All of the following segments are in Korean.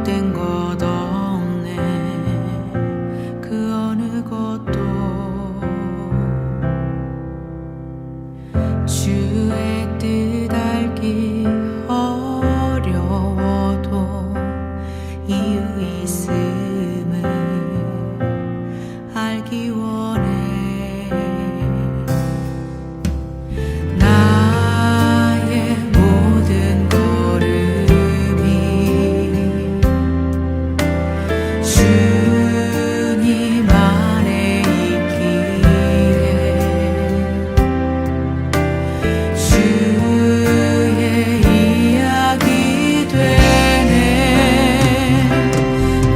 못된 것 없네. 그 어느 것도 주의 뜻 알기 어려워도 이유 있음을 알기 원해. 나의 모든 걸음이 주님 안에 있기에 주의 이야기 되네.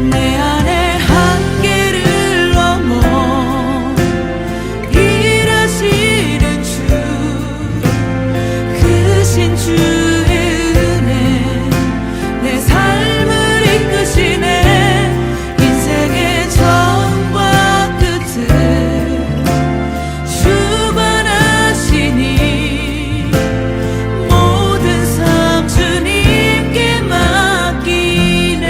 내 안에 한계를 넘어 일하시는 주, 크신 주의 은혜 내 삶을 이끄시네. 인생의 처음과 끝을 주관하시니 모든 삶 주님께 맡기네.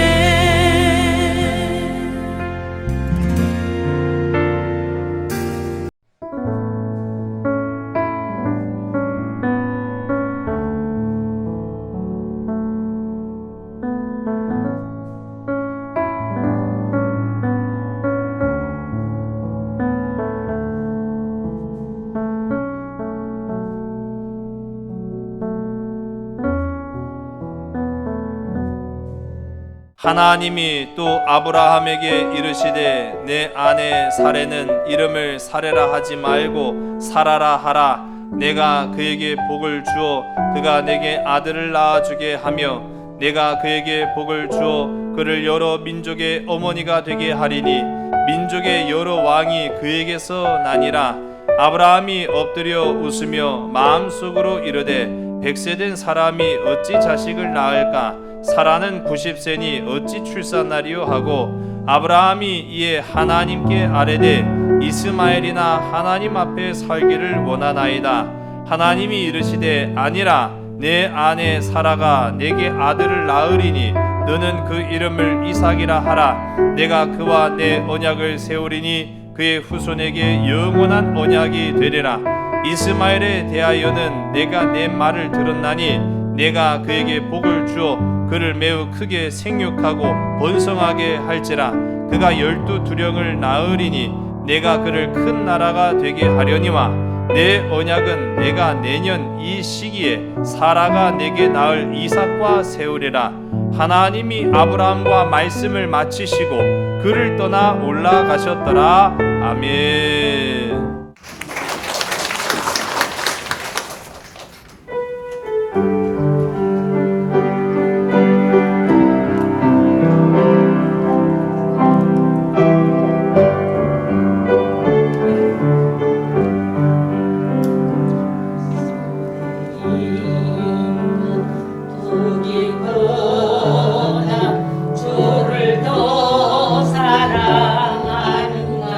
하나님이 또 아브라함에게 이르시되 내 아내 사레는 이름을 사레라 하지 말고 사라라 하라. 내가 그에게 복을 주어 그가 내게 아들을 낳아주게 하며 내가 그에게 복을 주어 그를 여러 민족의 어머니가 되게 하리니 민족의 여러 왕이 그에게서 나니라. 아브라함이 엎드려 웃으며 마음속으로 이르되 100세 사람이 어찌 자식을 낳을까? 사라는 90세니 어찌 출산하리요 하고 아브라함이 이에 하나님께 아뢰되 이스마엘이나 하나님 앞에 살기를 원하나이다. 하나님이 이르시되 아니라 내 아내 사라가 내게 아들을 낳으리니 너는 그 이름을 이삭이라 하라. 내가 그와 내 언약을 세우리니 그의 후손에게 영원한 언약이 되리라. 이스마엘에 대하여는 내가 내 말을 들었나니 내가 그에게 복을 주어 그를 매우 크게 생육하고 번성하게 할지라. 그가 12두령을 낳으리니 내가 그를 큰 나라가 되게 하려니와 내 언약은 내가 내년 이 시기에 사라가 내게 낳을 이삭과 세우리라. 하나님이 아브라함과 말씀을 마치시고 그를 떠나 올라가셨더라. 아멘. 주를 더 사랑하는가.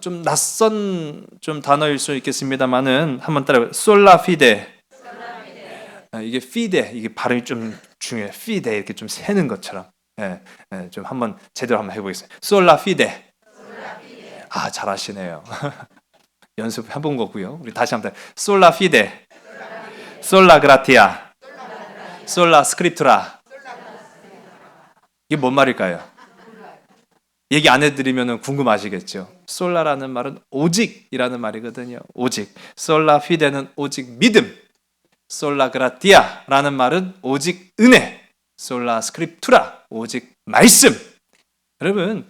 좀 낯선 좀 단어일 수 있겠습니다만은 한번 따라해. 솔라 피데. 이게 피데, 이게 발음이 좀 중요해. 피데 이렇게 좀 세는 것처럼. 좀 한번 제대로 한번 해보겠습니다. 솔라 피데. 아, 잘하시네요. 연습해본 거고요. 우리 다시 한번. 솔라 피데. 솔라 그라티아. 솔라 스크립투라. 이게 뭔 말일까요? 얘기 안 해드리면 궁금하시겠죠. 솔라라는 말은 오직이라는 말이거든요. 오직. 솔라 피데는 오직 믿음. 솔라 그라티아라는 말은 오직 은혜. 솔라 스크립투라, 오직 말씀. 여러분,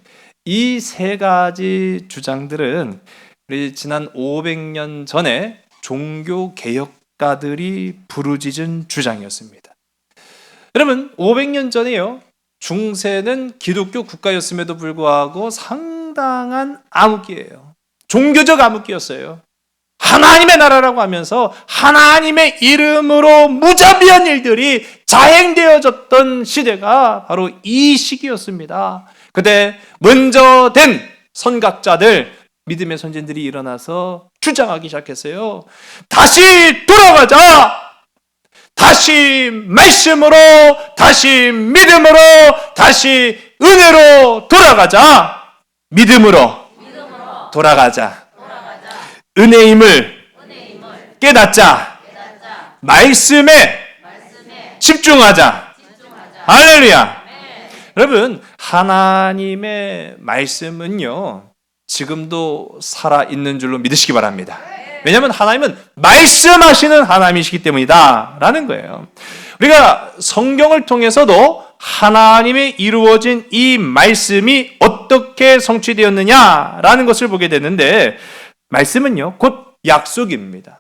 이 세 가지 주장들은 우리 지난 500년 전에 종교 개혁가들이 부르짖은 주장이었습니다. 여러분, 500년 전에요, 중세는 기독교 국가였음에도 불구하고 상당한 암흑기예요. 종교적 암흑기였어요. 하나님의 나라라고 하면서 하나님의 이름으로 무자비한 일들이 자행되어졌던 시대가 바로 이 시기였습니다. 그때 먼저 된 선각자들, 믿음의 선진들이 일어나서 주장하기 시작했어요. 다시 돌아가자! 다시 말씀으로, 다시 믿음으로, 다시 은혜로 돌아가자! 믿음으로 돌아가자. 은혜임을 깨닫자. 말씀에 집중하자. 할렐루야. 여러분, 하나님의 말씀은요, 지금도 살아있는 줄로 믿으시기 바랍니다. 왜냐하면 하나님은 말씀하시는 하나님이시기 때문이다 라는 거예요. 우리가 성경을 통해서도 하나님의 이루어진 이 말씀이 어떻게 성취되었느냐라는 것을 보게 되는데, 말씀은요 곧 약속입니다.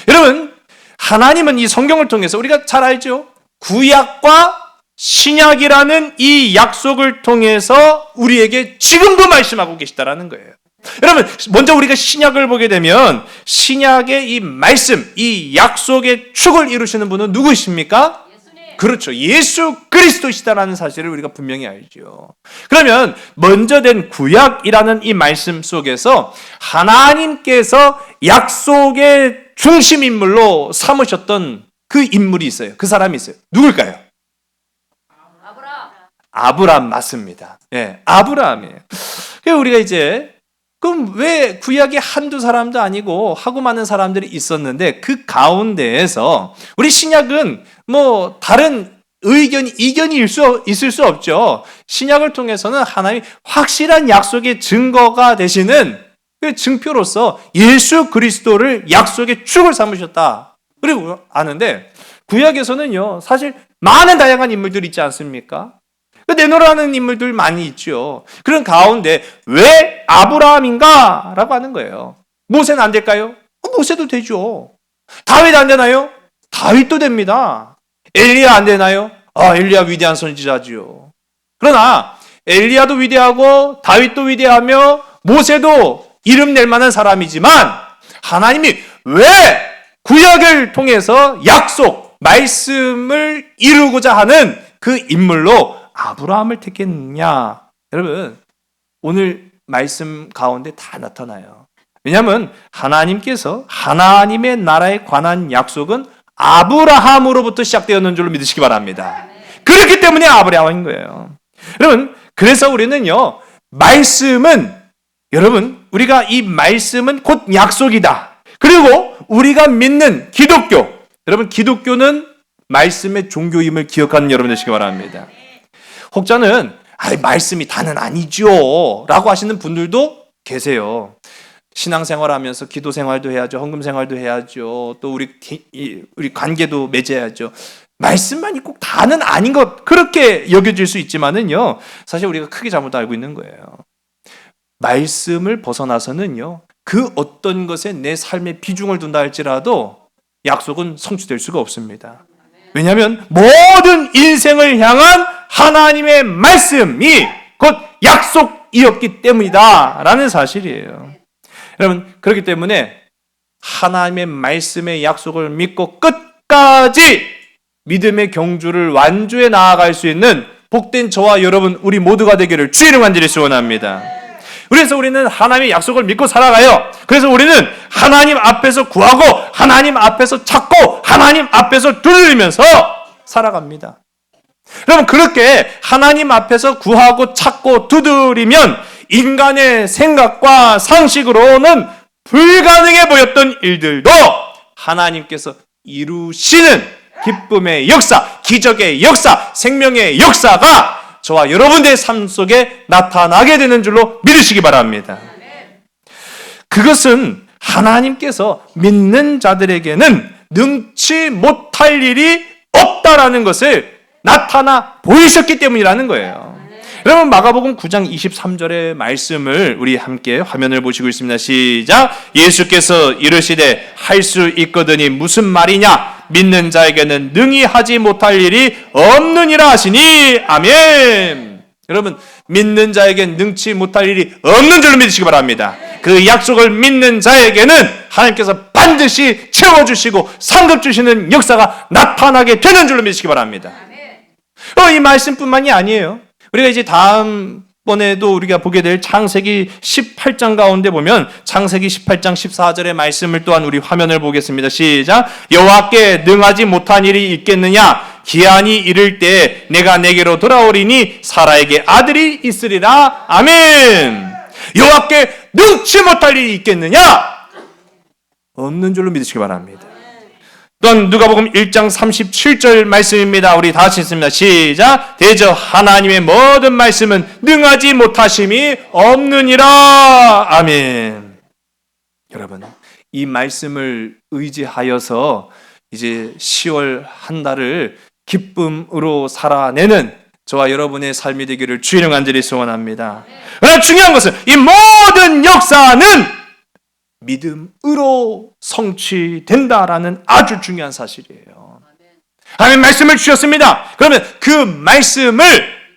여러분, 하나님은 이 성경을 통해서 우리가 잘 알죠? 구약과 신약이라는 이 약속을 통해서 우리에게 지금도 말씀하고 계시다라는 거예요. 여러분, 먼저 우리가 신약을 보게 되면 신약의 이 말씀, 이 약속의 축을 이루시는 분은 누구십니까? 그렇죠. 예수 그리스도시다라는 사실을 우리가 분명히 알죠. 그러면 먼저 된 구약이라는 이 말씀 속에서 하나님께서 약속의 중심 인물로 삼으셨던 그 인물이 있어요. 그 사람이 있어요. 누굴까요? 아브라함 맞습니다. 예, 아브라함이에요. 그래서 우리가 이제 그럼 왜 구약에 한두 사람도 아니고 하고 많은 사람들이 있었는데 그 가운데에서 우리 신약은 뭐 다른 의견이 이견이 있을 수 없죠. 신약을 통해서는 하나님이 확실한 약속의 증거가 되시는 그 증표로서 예수 그리스도를 약속의 축을 삼으셨다. 그리고 아는데 구약에서는요, 사실 많은 다양한 인물들이 있지 않습니까? 내노라는 인물들 많이 있죠. 그런 가운데 왜 아브라함인가? 라고 하는 거예요. 모세는 안 될까요? 모세도 되죠. 다윗 안 되나요? 다윗도 됩니다. 엘리야 안 되나요? 엘리야 위대한 선지자지요. 그러나 엘리야도 위대하고 다윗도 위대하며 모세도 이름 낼 만한 사람이지만 하나님이 왜 구약을 통해서 약속, 말씀을 이루고자 하는 그 인물로 아브라함을 택했느냐? 여러분, 오늘 말씀 가운데 다 나타나요. 왜냐하면 하나님께서 하나님의 나라에 관한 약속은 아브라함으로부터 시작되었는 줄로 믿으시기 바랍니다. 그렇기 때문에 아브라함인 거예요. 여러분, 그래서 우리는요, 말씀은, 여러분, 우리가 이 말씀은 곧 약속이다. 그리고 우리가 믿는 기독교, 여러분, 기독교는 말씀의 종교임을 기억하는 여러분 되시기 바랍니다. 혹자는 말씀이 다는 아니죠 라고 하시는 분들도 계세요. 신앙생활하면서 기도 생활도 해야죠. 헌금 생활도 해야죠. 또 우리 관계도 맺어야죠. 말씀만이 꼭 다는 아닌 것, 그렇게 여겨질 수 있지만은요, 사실 우리가 크게 잘못 알고 있는 거예요. 말씀을 벗어나서는요, 그 어떤 것에 내 삶의 비중을 둔다 할지라도 약속은 성취될 수가 없습니다. 왜냐하면 모든 인생을 향한 하나님의 말씀이 곧 약속이었기 때문이다 라는 사실이에요. 여러분, 그렇기 때문에 하나님의 말씀의 약속을 믿고 끝까지 믿음의 경주를 완주해 나아갈 수 있는 복된 저와 여러분 우리 모두가 되기를 주의 이름 간절히 소원합니다. 그래서 우리는 하나님의 약속을 믿고 살아가요. 그래서 우리는 하나님 앞에서 구하고 하나님 앞에서 찾고 하나님 앞에서 두드리면서 살아갑니다. 여러분, 그렇게 하나님 앞에서 구하고 찾고 두드리면 인간의 생각과 상식으로는 불가능해 보였던 일들도 하나님께서 이루시는 기쁨의 역사, 기적의 역사, 생명의 역사가 저와 여러분들의 삶 속에 나타나게 되는 줄로 믿으시기 바랍니다. 그것은 하나님께서 믿는 자들에게는 능치 못할 일이 없다라는 것을 나타나 보이셨기 때문이라는 거예요. 여러분, 마가복음 9장 23절의 말씀을 우리 함께 화면을 보시고 있습니다. 시작. 예수께서 이르시되 할 수 있거든이 무슨 말이냐? 믿는 자에게는 능히 하지 못할 일이 없느니라 하시니. 아멘. 여러분, 믿는 자에게는 능치 못할 일이 없는 줄로 믿으시기 바랍니다. 그 약속을 믿는 자에게는 하나님께서 반드시 채워주시고 상급 주시는 역사가 나타나게 되는 줄로 믿으시기 바랍니다. 이 말씀뿐만이 아니에요. 우리가 이제 다음번에도 우리가 보게 될 창세기 18장 가운데 보면 창세기 18장 14절의 말씀을 또한 우리 화면을 보겠습니다. 시작. 여호와께 능하지 못한 일이 있겠느냐? 기한이 이를 때 내가 내게로 돌아오리니 사라에게 아들이 있으리라. 아멘. 여호와께 능치 못할 일이 있겠느냐? 없는 줄로 믿으시기 바랍니다. 또한 누가복음 1장 37절 말씀입니다. 우리 다 같이 읽습니다. 시작. 대저 하나님의 모든 말씀은 능하지 못하심이 없느니라. 아멘. 여러분, 이 말씀을 의지하여서 이제 10월 한 달을 기쁨으로 살아내는 저와 여러분의 삶이 되기를 주의 이름 간절히 소원합니다. 그러나 중요한 것은 이 모든 역사는 믿음으로 성취된다라는 아주 중요한 사실이에요. 하나님 말씀을 주셨습니다. 그러면 그 말씀을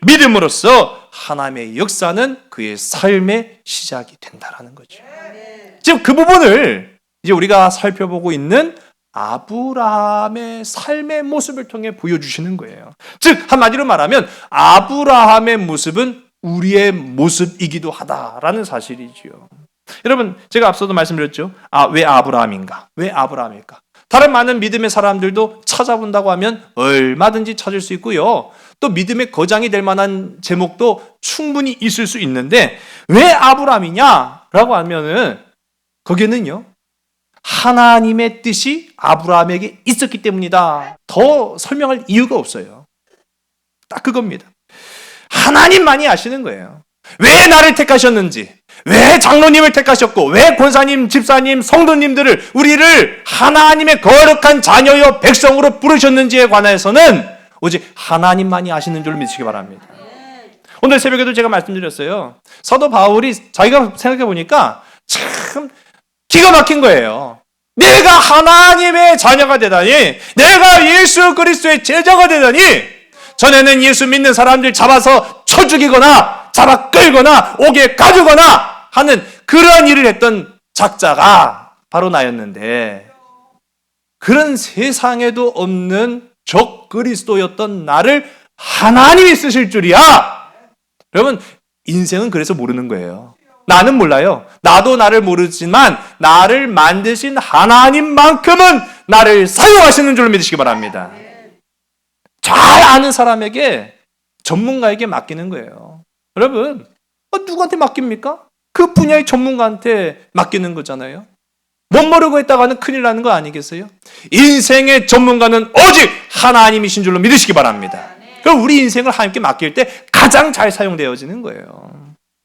믿음으로써 하나님의 역사는 그의 삶의 시작이 된다라는 거죠. 지금 그 부분을 이제 우리가 살펴보고 있는 아브라함의 삶의 모습을 통해 보여주시는 거예요. 즉 한마디로 말하면 아브라함의 모습은 우리의 모습이기도 하다라는 사실이지요. 여러분, 제가 앞서도 말씀드렸죠. 왜 아브라함인가? 왜 아브라함일까? 다른 많은 믿음의 사람들도 찾아본다고 하면 얼마든지 찾을 수 있고요. 또 믿음의 거장이 될 만한 제목도 충분히 있을 수 있는데 왜 아브라함이냐라고 하면은 거기에는요, 하나님의 뜻이 아브라함에게 있었기 때문이다. 더 설명할 이유가 없어요. 딱 그겁니다. 하나님만이 아시는 거예요. 왜 나를 택하셨는지, 왜 장로님을 택하셨고, 왜 권사님, 집사님, 성도님들을, 우리를 하나님의 거룩한 자녀여 백성으로 부르셨는지에 관해서는 오직 하나님만이 아시는 줄 믿으시기 바랍니다. 오늘 새벽에도 제가 말씀드렸어요. 사도 바울이 자기가 생각해 보니까 참 기가 막힌 거예요. 내가 하나님의 자녀가 되다니, 내가 예수 그리스도의 제자가 되다니, 전에는 예수 믿는 사람들 잡아서 쳐 죽이거나 잡아 끌거나 옥에 가두거나 하는 그러한 일을 했던 작자가 바로 나였는데, 그런 세상에도 없는 적 그리스도였던 나를 하나님이 쓰실 줄이야. 여러분, 인생은 그래서 모르는 거예요. 나는 몰라요. 나도 나를 모르지만 나를 만드신 하나님만큼은 나를 사용하시는 줄로 믿으시기 바랍니다. 잘 아는 사람에게, 전문가에게 맡기는 거예요. 여러분, 누구한테 맡깁니까? 그 분야의 전문가한테 맡기는 거잖아요. 못 모르고 있다가는 큰일 나는 거 아니겠어요? 인생의 전문가는 오직 하나님이신 줄로 믿으시기 바랍니다. 그럼 우리 인생을 하나님께 맡길 때 가장 잘 사용되어지는 거예요.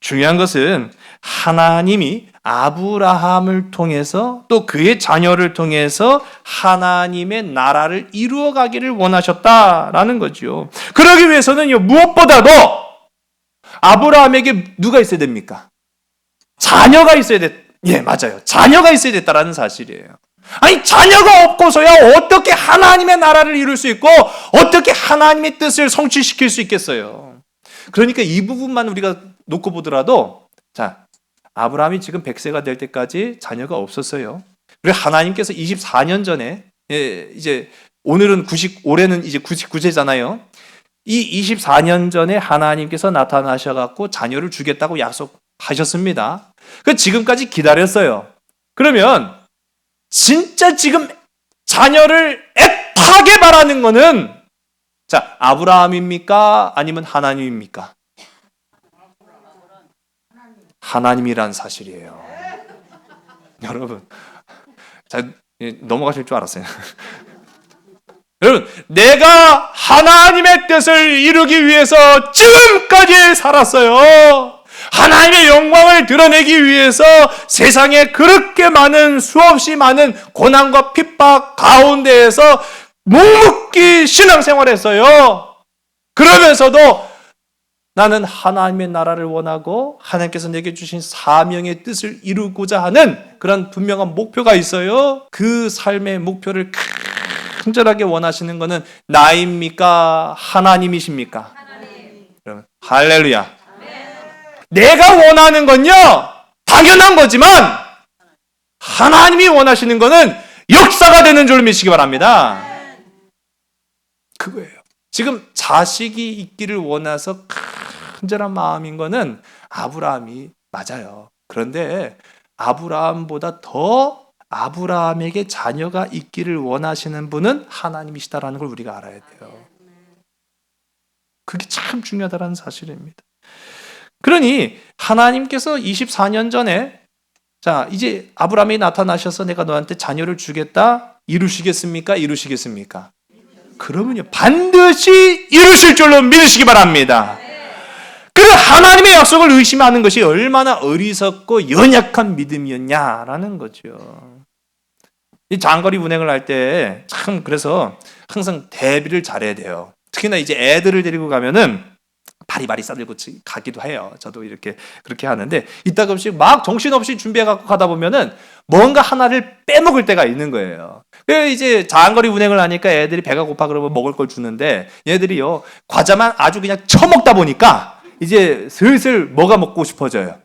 중요한 것은 하나님이 아브라함을 통해서 또 그의 자녀를 통해서 하나님의 나라를 이루어가기를 원하셨다라는 거죠. 그러기 위해서는요, 무엇보다도 아브라함에게 누가 있어야 됩니까? 자녀가 있어야 맞아요. 자녀가 있어야 됐다라는 사실이에요. 아니, 자녀가 없고서야 어떻게 하나님의 나라를 이룰 수 있고 어떻게 하나님의 뜻을 성취시킬 수 있겠어요? 그러니까 이 부분만 우리가 놓고 보더라도, 자, 아브라함이 지금 100세가 될 때까지 자녀가 없었어요. 그리고 하나님께서 24년 전에, 이제 오늘은 올해는 이제 99세잖아요. 이 24년 전에 하나님께서 나타나셔갖고 자녀를 주겠다고 약속하셨습니다. 그 지금까지 기다렸어요. 그러면 진짜 지금 자녀를 애타게 바라는 거는 자, 아브라함입니까? 아니면 하나님입니까? 하나님이란 사실이에요. 여러분, 자, 넘어가실 줄 알았어요. 여러분, 내가 하나님의 뜻을 이루기 위해서 지금까지 살았어요. 하나님의 영광을 드러내기 위해서 세상에 그렇게 많은 수없이 많은 고난과 핍박 가운데에서 묵묵히 신앙생활했어요. 그러면서도 나는 하나님의 나라를 원하고 하나님께서 내게 주신 사명의 뜻을 이루고자 하는 그런 분명한 목표가 있어요. 그 삶의 목표를 간절하게 원하시는 것은 나입니까? 하나님이십니까? 하나님. 할렐루야. 내가 원하는 건요, 당연한 거지만 하나님이 원하시는 것은 역사가 되는 줄 믿으시기 바랍니다. 그거예요. 지금 자식이 있기를 원해서 간절한 마음인 거는 아브라함이 맞아요. 그런데 아브라함보다 더 아브라함에게 자녀가 있기를 원하시는 분은 하나님이시다라는 걸 우리가 알아야 돼요. 그게 참 중요하다는 사실입니다. 그러니 하나님께서 24년 전에 자, 이제 아브라함이 나타나셔서 내가 너한테 자녀를 주겠다. 이루시겠습니까? 이루시겠습니까? 그러면요, 반드시 이루실 줄로 믿으시기 바랍니다. 그래서 하나님의 약속을 의심하는 것이 얼마나 어리석고 연약한 믿음이었냐라는 거죠. 이 장거리 운행을 할 때 참 그래서 항상 대비를 잘해야 돼요. 특히나 이제 애들을 데리고 가면은 바리바리 싸들고 가기도 해요. 저도 이렇게 그렇게 하는데 이따금씩 막 정신없이 준비해갖고 가다 보면은 뭔가 하나를 빼먹을 때가 있는 거예요. 그래서 이제 장거리 운행을 하니까 애들이 배가 고파 그러면 먹을 걸 주는데 얘들이요 과자만 아주 그냥 처먹다 보니까 이제 슬슬 뭐가 먹고 싶어져요.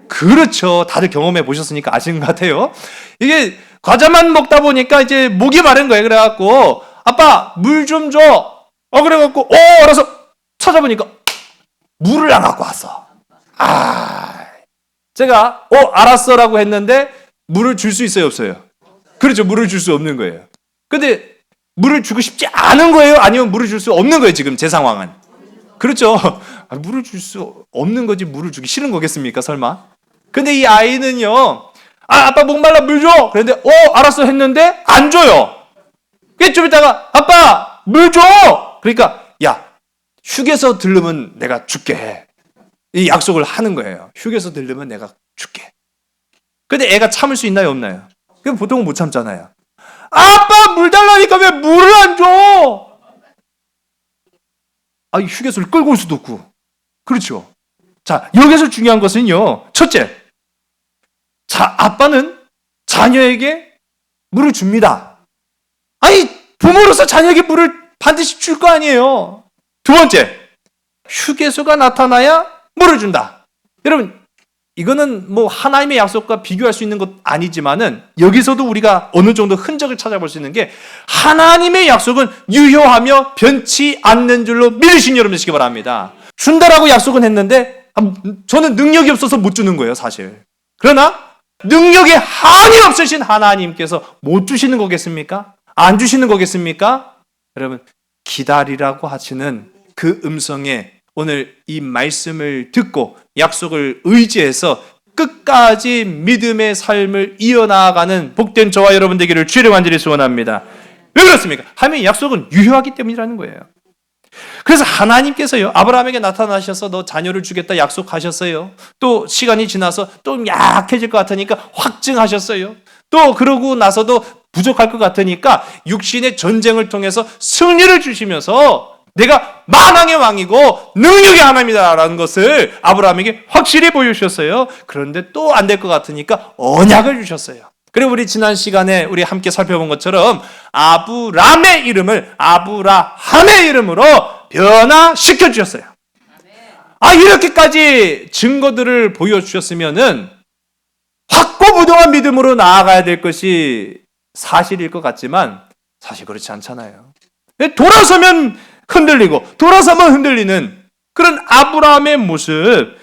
그렇죠. 다들 경험해 보셨으니까 아시는 것 같아요. 이게 과자만 먹다 보니까 이제 목이 마른 거예요. 그래갖고 아빠 물 좀 줘. 그래갖고 알아서 찾아보니까 물을 안 갖고 왔어. 제가 알았어라고 했는데 물을 줄 수 있어요, 없어요? 그렇죠. 물을 줄 수 없는 거예요. 근데 물을 주고 싶지 않은 거예요? 아니면 물을 줄 수 없는 거예요, 지금 제 상황은? 그렇죠. 물을 줄 수 없는 거지 물을 주기 싫은 거겠습니까, 설마? 근데 이 아이는요, 아빠 목말라 물 줘! 그런데 알았어 했는데 안 줘요. 좀 있다가 아빠 물 줘! 그러니까 야, 휴게소 들르면 내가 줄게. 이 약속을 하는 거예요. 휴게소 들르면 내가 줄게. 근데 애가 참을 수 있나요, 없나요? 그럼 보통은 못 참잖아요. 아빠 물 달라니까 왜 물을 안 줘? 휴게소를 끌고 올 수도 없고. 그렇죠. 자, 여기서 중요한 것은요. 첫째. 자, 아빠는 자녀에게 물을 줍니다. 부모로서 자녀에게 물을 반드시 줄 거 아니에요. 두 번째, 휴게소가 나타나야 물을 준다. 여러분, 이거는 뭐 하나님의 약속과 비교할 수 있는 것 아니지만은 여기서도 우리가 어느 정도 흔적을 찾아볼 수 있는 게 하나님의 약속은 유효하며 변치 않는 줄로 믿으신 여러분 되시기 바랍니다. 준다라고 약속은 했는데 저는 능력이 없어서 못 주는 거예요, 사실. 그러나 능력에 한이 없으신 하나님께서 못 주시는 거겠습니까? 안 주시는 거겠습니까? 여러분, 기다리라고 하시는 그 음성에 오늘 이 말씀을 듣고 약속을 의지해서 끝까지 믿음의 삶을 이어나가는 복된 저와 여러분 되기를 주의 간절히 소원합니다. 왜 그렇습니까? 하나님의 약속은 유효하기 때문이라는 거예요. 그래서 하나님께서요, 아브라함에게 나타나셔서 너 자녀를 주겠다 약속하셨어요. 또 시간이 지나서 또 약해질 것 같으니까 확증하셨어요. 또 그러고 나서도 부족할 것 같으니까 육신의 전쟁을 통해서 승리를 주시면서 내가 만왕의 왕이고 능력의 하나님이다라는 것을 아브라함에게 확실히 보여주셨어요. 그런데 또 안 될 것 같으니까 언약을 주셨어요. 그리고 우리 지난 시간에 우리 함께 살펴본 것처럼 아브람의 이름을 아브라함의 이름으로 변화시켜 주셨어요. 이렇게까지 증거들을 보여주셨으면은 확고부동한 믿음으로 나아가야 될 것이 사실일 것 같지만 사실 그렇지 않잖아요. 돌아서면 흔들리고 돌아서면 흔들리는 그런 아브라함의 모습,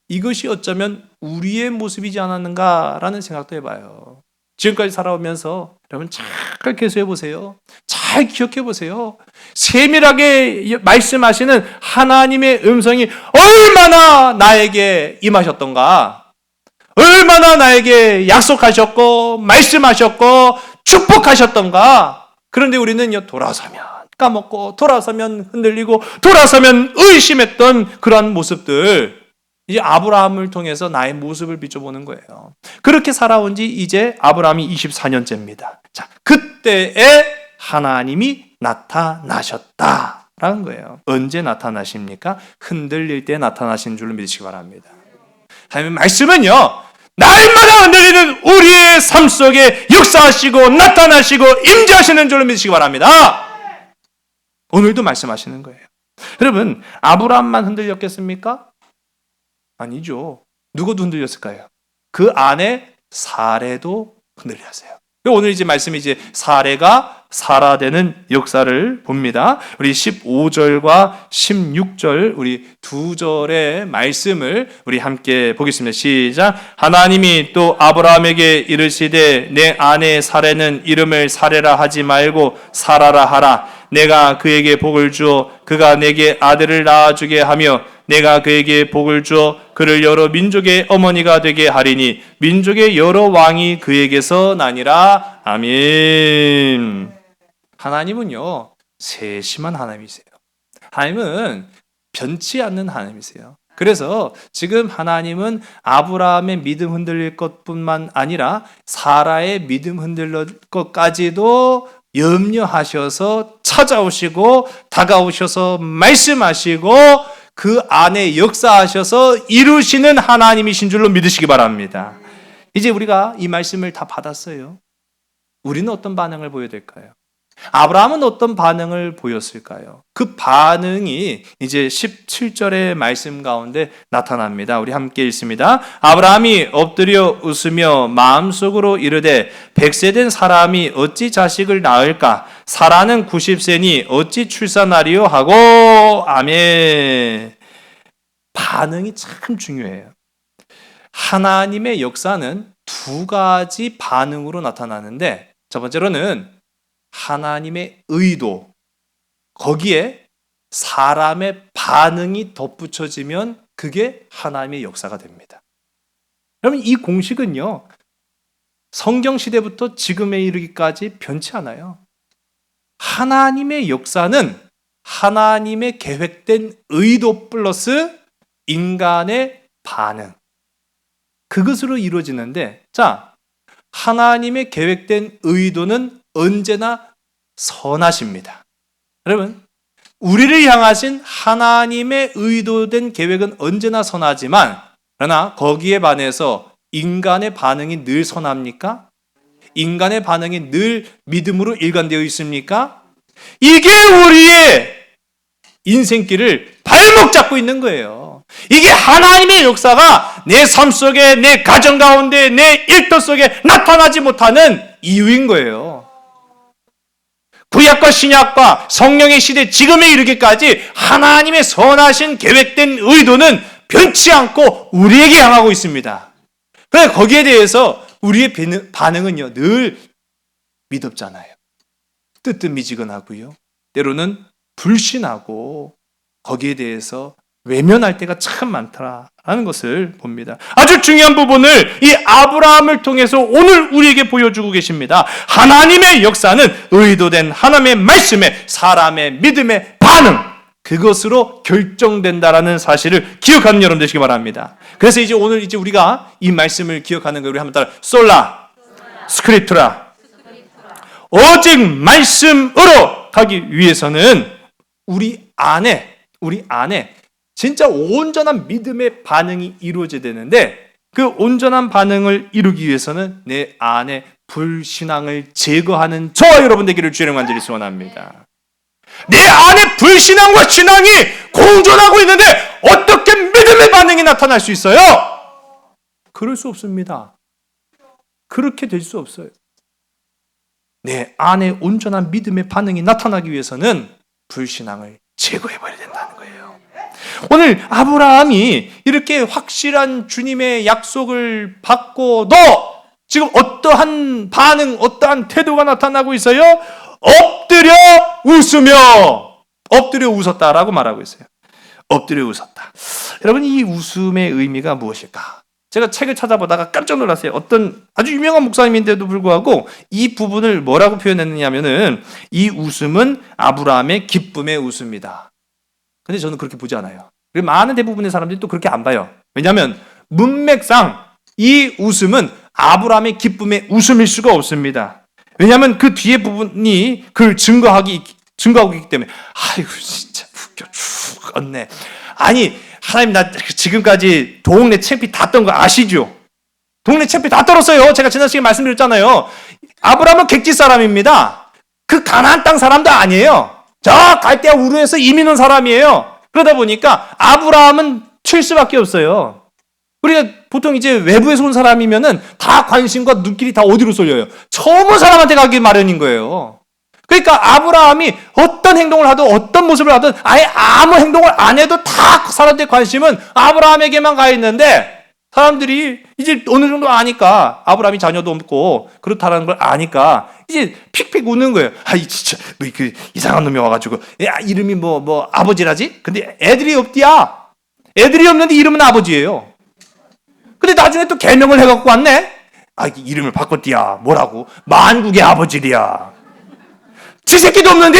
이것이 어쩌면 우리의 모습이지 않았는가라는 생각도 해봐요. 지금까지 살아오면서 여러분 잘 계수해 보세요. 잘 기억해 보세요. 세밀하게 말씀하시는 하나님의 음성이 얼마나 나에게 임하셨던가, 얼마나 나에게 약속하셨고 말씀하셨고 축복하셨던가. 그런데 우리는 돌아서면 까먹고 돌아서면 흔들리고 돌아서면 의심했던 그러한 모습들, 이제 아브라함을 통해서 나의 모습을 비춰보는 거예요. 그렇게 살아온 지 이제 아브라함이 24년째입니다. 자, 그때에 하나님이 나타나셨다라는 거예요. 언제 나타나십니까? 흔들릴 때 나타나신 줄로 믿으시기 바랍니다. 하나님의 말씀은요, 날마다 흔들리는 우리의 삶 속에 역사하시고 나타나시고 임재하시는 줄로 믿으시기 바랍니다. 오늘도 말씀하시는 거예요. 여러분, 아브라함만 흔들렸겠습니까? 아니죠. 누구도 흔들렸을까요? 그 안에 사레도 흔들렸어요. 오늘 이제 말씀이 이제 사레가 살아되는 역사를 봅니다. 우리 15절과 16절 우리 두 절의 말씀을 우리 함께 보겠습니다. 시작. 하나님이 또 아브라함에게 이르시되 내 아내 사레는 이름을 사레라 하지 말고 사라라 하라. 내가 그에게 복을 주어 그가 내게 아들을 낳아주게 하며 내가 그에게 복을 주어 그를 여러 민족의 어머니가 되게 하리니 민족의 여러 왕이 그에게서 나니라. 아멘. 하나님은요, 세심한 하나님이세요. 하나님은 변치 않는 하나님이세요. 그래서 지금 하나님은 아브라함의 믿음 흔들릴 것뿐만 아니라 사라의 믿음 흔들릴 것까지도 염려하셔서 찾아오시고 다가오셔서 말씀하시고 그 안에 역사하셔서 이루시는 하나님이신 줄로 믿으시기 바랍니다. 이제 우리가 이 말씀을 다 받았어요. 우리는 어떤 반응을 보여야 될까요? 아브라함은 어떤 반응을 보였을까요? 그 반응이 이제 17절의 말씀 가운데 나타납니다. 우리 함께 읽습니다. 아브라함이 엎드려 웃으며 마음속으로 이르되 100세 된 사람이 어찌 자식을 낳을까? 사라는 90세니 어찌 출산하리요? 하고. 아멘. 반응이 참 중요해요. 하나님의 역사는 두 가지 반응으로 나타나는데, 첫 번째로는 하나님의 의도, 거기에 사람의 반응이 덧붙여지면 그게 하나님의 역사가 됩니다. 여러분, 이 공식은요, 성경 시대부터 지금에 이르기까지 변치 않아요. 하나님의 역사는 하나님의 계획된 의도 플러스 인간의 반응, 그것으로 이루어지는데, 자, 하나님의 계획된 의도는 언제나 선하십니다. 여러분, 우리를 향하신 하나님의 의도된 계획은 언제나 선하지만, 그러나 거기에 반해서 인간의 반응이 늘 선합니까? 인간의 반응이 늘 믿음으로 일관되어 있습니까? 이게 우리의 인생길을 발목 잡고 있는 거예요. 이게 하나님의 역사가 내 삶 속에, 내 가정 가운데, 내 일터 속에 나타나지 못하는 이유인 거예요. 구약과 신약과 성령의 시대 지금에 이르기까지 하나님의 선하신 계획된 의도는 변치 않고 우리에게 향하고 있습니다. 그래서 거기에 대해서 우리의 반응은요, 늘 미덥잖아요. 뜨뜻미지근하고요, 때로는 불신하고 거기에 대해서 외면할 때가 참 많다라는 것을 봅니다. 아주 중요한 부분을 이 아브라함을 통해서 오늘 우리에게 보여주고 계십니다. 하나님의 역사는 의도된 하나님의 말씀에 사람의 믿음의 반응, 그것으로 결정된다라는 사실을 기억하는 여러분 되시기 바랍니다. 그래서 이제 오늘 이제 우리가 이 말씀을 기억하는 거, 우리 한번 따라 솔라 스크립투라, 오직 말씀으로 가기 위해서는 우리 안에 진짜 온전한 믿음의 반응이 이루어져야 되는데, 그 온전한 반응을 이루기 위해서는 내 안에 불신앙을 제거하는 저와 여러분 되기를 주의 이름으로 간절히 소원합니다. 내 안에 불신앙과 신앙이 공존하고 있는데 어떻게 믿음의 반응이 나타날 수 있어요? 그럴 수 없습니다. 그렇게 될 수 없어요. 내 안에 온전한 믿음의 반응이 나타나기 위해서는 불신앙을 제거해버려야 된다는 거예요. 오늘 아브라함이 이렇게 확실한 주님의 약속을 받고도 지금 어떠한 반응, 어떠한 태도가 나타나고 있어요? 엎드려 웃었다라고 말하고 있어요. 엎드려 웃었다. 여러분, 이 웃음의 의미가 무엇일까? 제가 책을 찾아보다가 깜짝 놀랐어요. 어떤 아주 유명한 목사님인데도 불구하고 이 부분을 뭐라고 표현했느냐면은 이 웃음은 아브라함의 기쁨의 웃음이다. 근데 저는 그렇게 보지 않아요. 그리고 많은 대부분의 사람들이 또 그렇게 안 봐요. 왜냐하면 문맥상 이 웃음은 아브라함의 기쁨의 웃음일 수가 없습니다. 왜냐하면 그 뒤에 부분이 그걸 증거하고 있기 때문에 아이고 진짜 웃겨 죽었네. 아니 하나님, 나 지금까지 동네 창피 다 떤 거 아시죠? 동네 창피 다 떨었어요. 제가 지난 시간에 말씀드렸잖아요. 아브라함은 객지 사람입니다. 그 가나안 땅 사람도 아니에요. 저 갈대아 우르에서 이민 온 사람이에요. 그러다 보니까 아브라함은 칠 수밖에 없어요. 우리가 보통 이제 외부에서 온 사람이면은 다 관심과 눈길이 다 어디로 쏠려요? 처음 온 사람한테 가기 마련인 거예요. 그러니까 아브라함이 어떤 행동을 하든 어떤 모습을 하든 아예 아무 행동을 안 해도 다 사람들의 관심은 아브라함에게만 가 있는데, 사람들이 이제 어느 정도 아니까, 아브라함이 자녀도 없고 그렇다는 걸 아니까 이제 픽픽 웃는 거예요. 아이 진짜 뭐 그 이상한 놈이 와가지고, 야 이름이 뭐 아버지라지? 근데 애들이 없디야. 애들이 없는데 이름은 아버지예요. 근데 나중에 또 개명을 해갖고 왔네. 아 이름을 바꿨디야. 뭐라고? 만국의 아버지리야. 지 새끼도 없는데?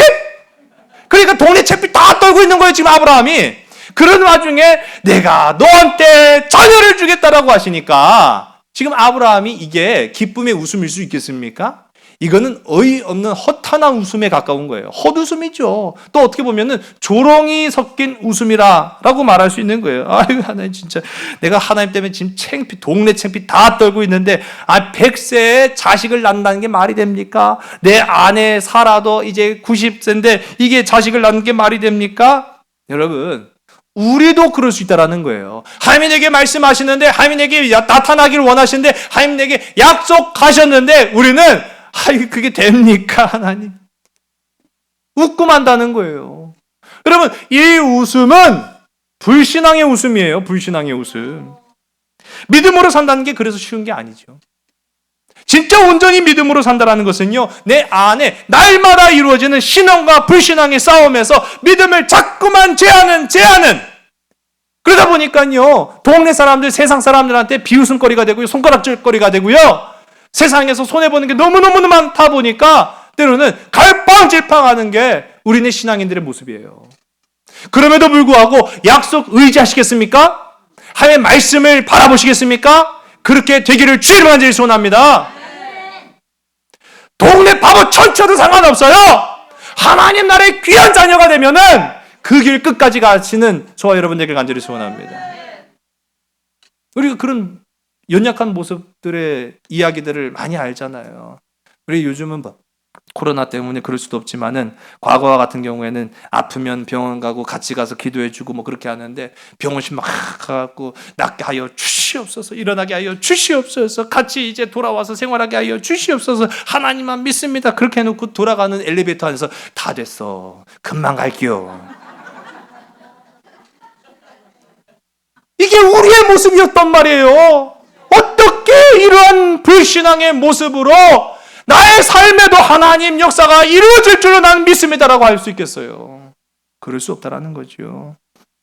그러니까 동네 채피 다 떨고 있는 거예요, 지금 아브라함이. 그런 와중에 내가 너한테 자녀를 주겠다라고 하시니까 지금 아브라함이 이게 기쁨의 웃음일 수 있겠습니까? 이거는 어이없는 허탄한 웃음에 가까운 거예요. 헛웃음이죠. 또 어떻게 보면은 조롱이 섞인 웃음이라고 말할 수 있는 거예요. 아유, 하나님 진짜 내가 하나님 때문에 지금 동네 창피 다 떨고 있는데 100세에 자식을 낳는다는 게 말이 됩니까? 내 아내 사라도 이제 90세인데 이게 자식을 낳는 게 말이 됩니까? 여러분, 우리도 그럴 수 있다라는 거예요. 하나님이 내게 말씀하시는데, 하나님이 내게 나타나기를 원하시는데, 하나님이 내게 약속하셨는데 우리는 아이 그게 됩니까 하나님? 웃고 만다는 거예요. 여러분, 이 웃음은 불신앙의 웃음이에요. 불신앙의 웃음. 믿음으로 산다는 게 그래서 쉬운 게 아니죠. 진짜 온전히 믿음으로 산다는 것은요, 내 안에 날마다 이루어지는 신앙과 불신앙의 싸움에서 믿음을 자꾸만 제하는 그러다 보니까요, 동네 사람들, 세상 사람들한테 비웃음거리가 되고요, 손가락질거리가 되고요, 세상에서 손해보는 게 너무너무 많다 보니까 때로는 갈팡질팡하는 게 우리네 신앙인들의 모습이에요. 그럼에도 불구하고 약속 의지하시겠습니까? 하나님의 말씀을 바라보시겠습니까? 그렇게 되기를 주의 이름으로 간절히 소원합니다. 동네 바보 천쳐도 상관없어요. 하나님 나라의 귀한 자녀가 되면은 그 길 끝까지 가시는 저와 여러분들에게 간절히 소원합니다. 우리가 그런 연약한 모습들의 이야기들을 많이 알잖아요. 우리 요즘은 코로나 때문에 그럴 수도 없지만은 과거와 같은 경우에는 아프면 병원 가고 같이 가서 기도해주고 뭐 그렇게 하는데, 병원식 막 가갖고 낫게 하여 주시옵소서, 일어나게 하여 주시옵소서, 같이 이제 돌아와서 생활하게 하여 주시옵소서, 하나님만 믿습니다. 그렇게 해놓고 돌아가는 엘리베이터 안에서 다 됐어, 금방 갈게요. 이게 우리의 모습이었단 말이에요. 어떻게 이러한 불신앙의 모습으로 나의 삶에도 하나님 역사가 이루어질 줄은 나는 믿습니다라고 할 수 있겠어요? 그럴 수 없다라는 거죠.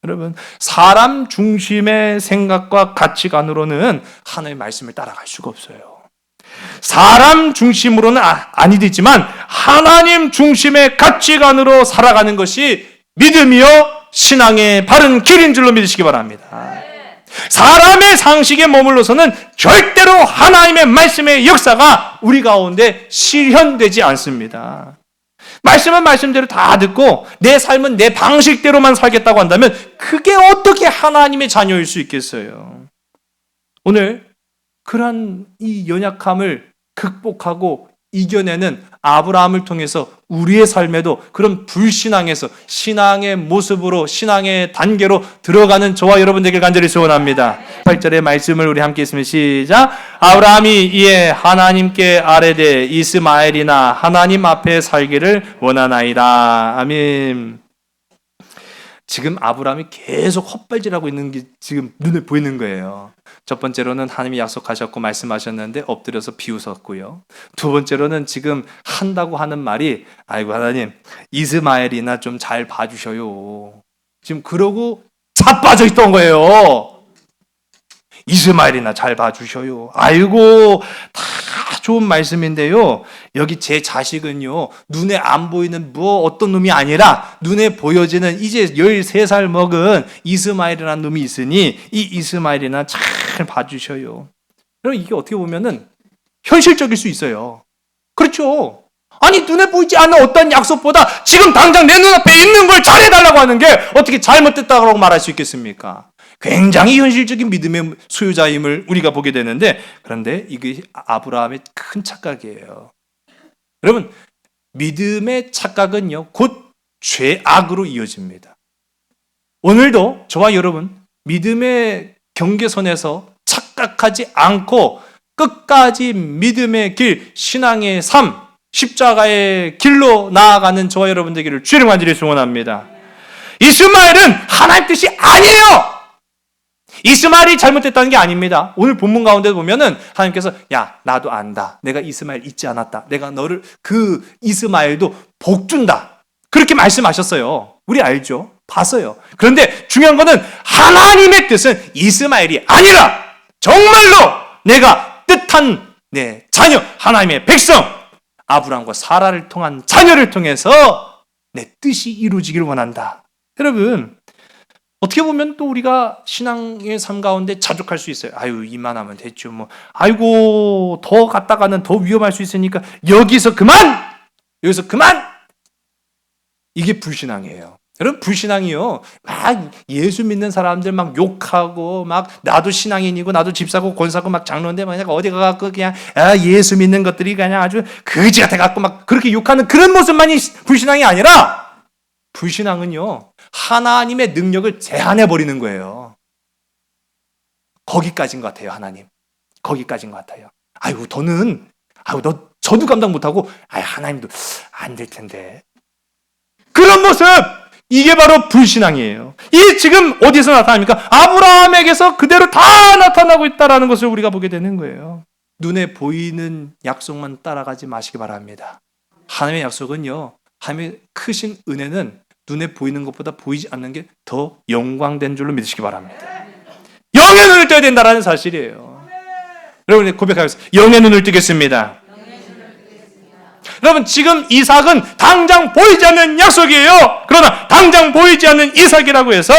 여러분, 사람 중심의 생각과 가치관으로는 하나님의 말씀을 따라갈 수가 없어요. 사람 중심으로는 아니 되지만 하나님 중심의 가치관으로 살아가는 것이 믿음이요 신앙의 바른 길인 줄로 믿으시기 바랍니다. 사람의 상식에 머물러서는 절대로 하나님의 말씀의 역사가 우리 가운데 실현되지 않습니다. 말씀은 말씀대로 다 듣고 내 삶은 내 방식대로만 살겠다고 한다면 그게 어떻게 하나님의 자녀일 수 있겠어요? 오늘 그러한 이 연약함을 극복하고 이겨내는 아브라함을 통해서 우리의 삶에도 그런 불신앙에서 신앙의 모습으로 신앙의 단계로 들어가는 저와 여러분 되길 간절히 소원합니다. 8절의 말씀을 우리 함께 있으면 시작. 아브라함이 이에 하나님께 아뢰되 이스마엘이나 하나님 앞에 살기를 원하나이다. 아멘. 지금 아브라함이 계속 헛발질하고 있는 게 지금 눈에 보이는 거예요. 첫 번째로는 하나님이 약속하셨고 말씀하셨는데 엎드려서 비웃었고요. 두 번째로는 지금 한다고 하는 말이 아이고 하나님 이스마엘이나 좀 잘 봐주셔요. 지금 그러고 자빠져 있던 거예요. 이스마엘이나 잘 봐주셔요. 아이고 다 좋은 말씀인데요. 여기 제 자식은요 눈에 안 보이는 어떤 놈이 아니라 눈에 보여지는 이제 13살 먹은 이스마엘이라는 놈이 있으니 이 이스마엘이나 잘 봐주셔요. 그럼 이게 어떻게 보면은 현실적일 수 있어요. 그렇죠. 아니 눈에 보이지 않는 어떤 약속보다 지금 당장 내 눈앞에 있는 걸 잘해달라고 하는 게 어떻게 잘못됐다고 말할 수 있겠습니까? 굉장히 현실적인 믿음의 소유자임을 우리가 보게 되는데, 그런데 이게 아브라함의 큰 착각이에요. 여러분, 믿음의 착각은요 곧 죄악으로 이어집니다. 오늘도 저와 여러분 믿음의 경계선에서 착각하지 않고 끝까지 믿음의 길, 신앙의 삶, 십자가의 길로 나아가는 저와 여러분 되기를 주님 간절히 소원합니다. 이스마엘은 하나님 뜻이 아니에요. 이스마엘이 잘못됐다는 게 아닙니다. 오늘 본문 가운데 보면은 하나님께서 야 나도 안다. 내가 이스마엘 잊지 않았다. 내가 너를 그 이스마엘도 복 준다. 그렇게 말씀하셨어요. 우리 알죠? 봤어요. 그런데 중요한 거는 하나님의 뜻은 이스마엘이 아니라 정말로 내가 뜻한 내 자녀, 하나님의 백성 아브라함과 사라를 통한 자녀를 통해서 내 뜻이 이루어지길 원한다. 여러분 어떻게 보면 또 우리가 신앙의 삶 가운데 자족할 수 있어요. 아유 이만하면 됐죠 뭐. 아이고 더 갔다가는 더 위험할 수 있으니까 여기서 그만. 이게 불신앙이에요. 여러분 불신앙이요 막 예수 믿는 사람들 막 욕하고 막 나도 신앙인이고 나도 집사고 권사고 막 장로인데 만약 어디 가갖고 그냥 예수 믿는 것들이 그냥 아주 거지 같아 갖고 막 그렇게 욕하는 그런 모습만이 불신앙이 아니라, 불신앙은요 하나님의 능력을 제한해 버리는 거예요. 거기까지인 것 같아요. 하나님 거기까지인 것 같아요. 아이고 더는 너 저도 감당 못하고 하나님도 안 될 텐데, 그런 모습 이게 바로 불신앙이에요. 이게 지금 어디서 나타납니까? 아브라함에게서 그대로 다 나타나고 있다는 것을 우리가 보게 되는 거예요. 눈에 보이는 약속만 따라가지 마시기 바랍니다. 하나님의 약속은요 하나님의 크신 은혜는 눈에 보이는 것보다 보이지 않는 게 더 영광된 줄로 믿으시기 바랍니다. 영의 눈을 떠야 된다는 사실이에요. 여러분 고백하겠습니다. 영의 눈을 뜨겠습니다. 여러분 지금 이삭은 당장 보이지 않는 약속이에요. 그러나 당장 보이지 않는 이삭이라고 해서